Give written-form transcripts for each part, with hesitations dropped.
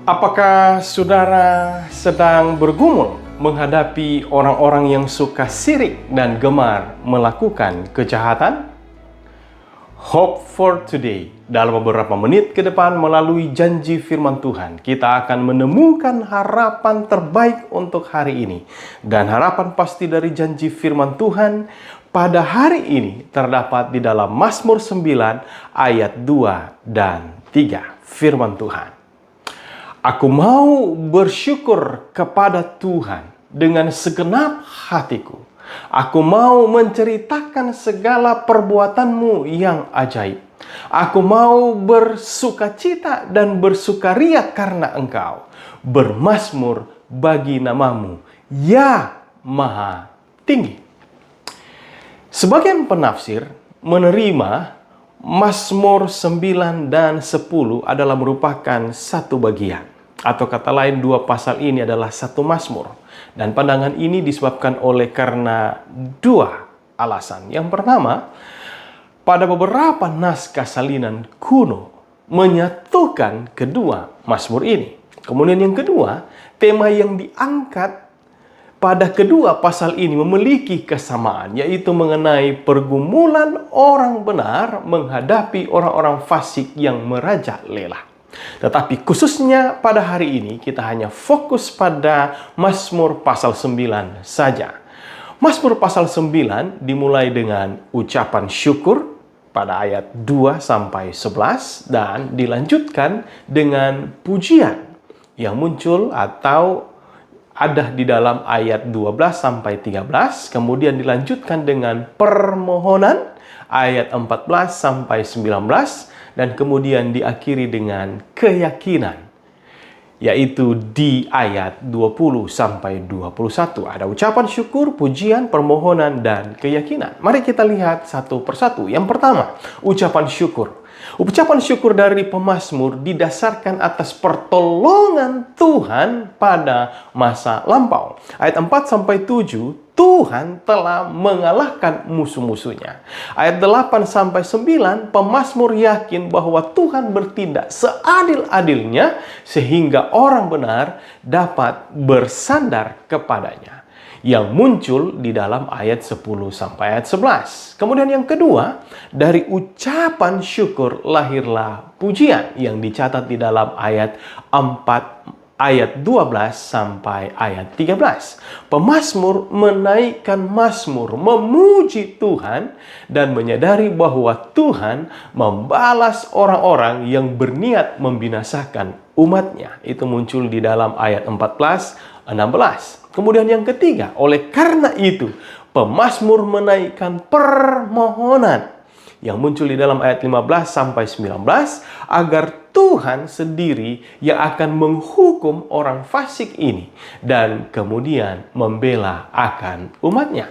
Apakah saudara sedang bergumul menghadapi orang-orang yang suka sirik dan gemar melakukan kejahatan? Hope for today. Dalam beberapa menit ke depan melalui janji firman Tuhan, kita akan menemukan harapan terbaik untuk hari ini. Dan harapan pasti dari janji firman Tuhan pada hari ini terdapat di dalam Mazmur 9 ayat 2 dan 3. Firman Tuhan. Aku mau bersyukur kepada Tuhan dengan segenap hatiku. Aku mau menceritakan segala perbuatanmu yang ajaib. Aku mau bersukacita dan bersukaria karena Engkau. Bermazmur bagi namamu, ya Maha Tinggi. Sebagian penafsir menerima Mazmur 9 dan 10 adalah merupakan satu bagian. Atau kata lain, dua pasal ini adalah satu Mazmur. Dan pandangan ini disebabkan oleh karena dua alasan. Yang pertama, pada beberapa naskah salinan kuno menyatukan kedua Mazmur ini. Kemudian yang kedua, tema yang diangkat pada kedua pasal ini memiliki kesamaan, yaitu mengenai pergumulan orang benar menghadapi orang-orang fasik yang merajalela. Tetapi khususnya pada hari ini kita hanya fokus pada Mazmur pasal 9 saja. Mazmur pasal 9 dimulai dengan ucapan syukur pada ayat 2 sampai 11 dan dilanjutkan dengan pujian yang muncul atau ada di dalam ayat 12 sampai 13, kemudian dilanjutkan dengan permohonan ayat 14 sampai 19 dan kemudian diakhiri dengan keyakinan yaitu di ayat 20 sampai 21. Ada ucapan syukur, pujian, permohonan dan keyakinan. Mari kita lihat satu persatu. Yang pertama, ucapan syukur. Ucapan syukur dari pemazmur didasarkan atas pertolongan Tuhan pada masa lampau. Ayat 4-7, Tuhan telah mengalahkan musuh-musuhnya. Ayat 8-9, pemazmur yakin bahwa Tuhan bertindak seadil-adilnya sehingga orang benar dapat bersandar kepadanya. Yang muncul di dalam ayat 10 sampai ayat 11. Kemudian yang kedua, dari ucapan syukur lahirlah pujian yang dicatat di dalam ayat 12 sampai ayat 13. Pemazmur menaikkan mazmur, memuji Tuhan dan menyadari bahwa Tuhan membalas orang-orang yang berniat membinasakan umatnya. Itu muncul di dalam ayat 14-16. Kemudian yang ketiga, oleh karena itu pemazmur menaikkan permohonan yang muncul di dalam ayat 15-19 agar Tuhan sendiri yang akan menghukum orang fasik ini dan kemudian membela akan umatnya.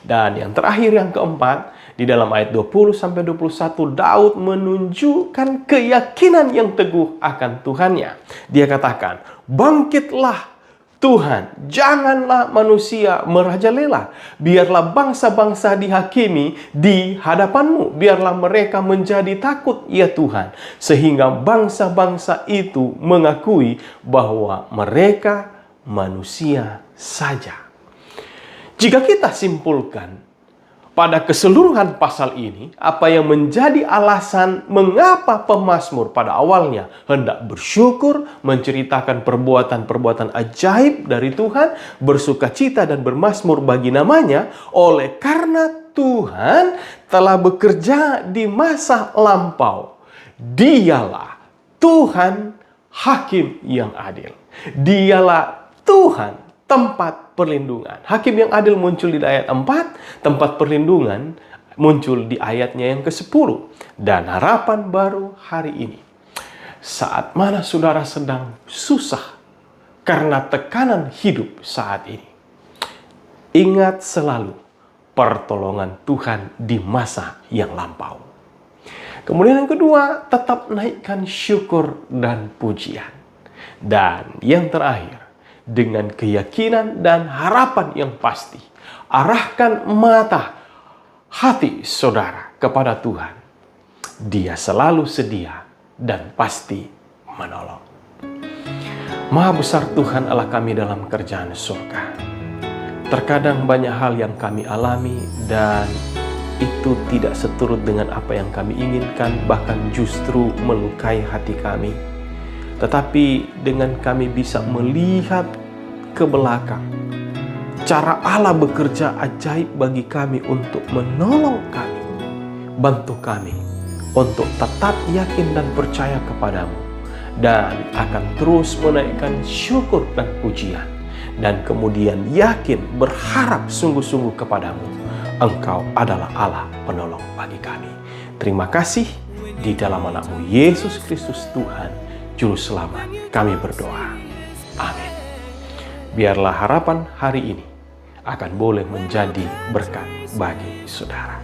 Dan yang terakhir, yang keempat, di dalam ayat 20-21 Daud menunjukkan keyakinan yang teguh akan Tuhannya. Dia katakan, bangkitlah Tuhan, janganlah manusia merajalela. Biarlah bangsa-bangsa dihakimi di hadapanmu. Biarlah mereka menjadi takut, ya Tuhan. Sehingga bangsa-bangsa itu mengakui bahwa mereka manusia saja. Jika kita simpulkan pada keseluruhan pasal ini, apa yang menjadi alasan mengapa pemazmur pada awalnya hendak bersyukur, menceritakan perbuatan-perbuatan ajaib dari Tuhan, bersukacita dan bermazmur bagi namanya, oleh karena Tuhan telah bekerja di masa lampau. Dialah Tuhan hakim yang adil. Dialah Tuhan tempat perlindungan. Hakim yang adil muncul di ayat 4, tempat perlindungan muncul di ayatnya yang ke-10. Dan harapan baru hari ini. Saat mana saudara sedang susah karena tekanan hidup saat ini, ingat selalu pertolongan Tuhan di masa yang lampau. Kemudian yang kedua, tetap naikkan syukur dan pujian. Dan yang terakhir, dengan keyakinan dan harapan yang pasti, arahkan mata hati saudara kepada Tuhan. Dia selalu sedia dan pasti menolong. Maha besar Tuhan Allah kami dalam kerjaan surga. Terkadang banyak hal yang kami alami dan itu tidak seturut dengan apa yang kami inginkan, bahkan justru melukai hati kami. Tetapi dengan kami bisa melihat ke belakang, cara Allah bekerja ajaib bagi kami untuk menolong kami, bantu kami untuk tetap yakin dan percaya kepadamu, dan akan terus menaikkan syukur dan pujian, dan kemudian yakin berharap sungguh-sungguh kepadamu. Engkau adalah Allah penolong bagi kami. Terima kasih, di dalam nama-Mu Yesus Kristus Tuhan Juru Selamat kami berdoa. Amin. Biarlah harapan hari ini akan boleh menjadi berkat bagi saudara.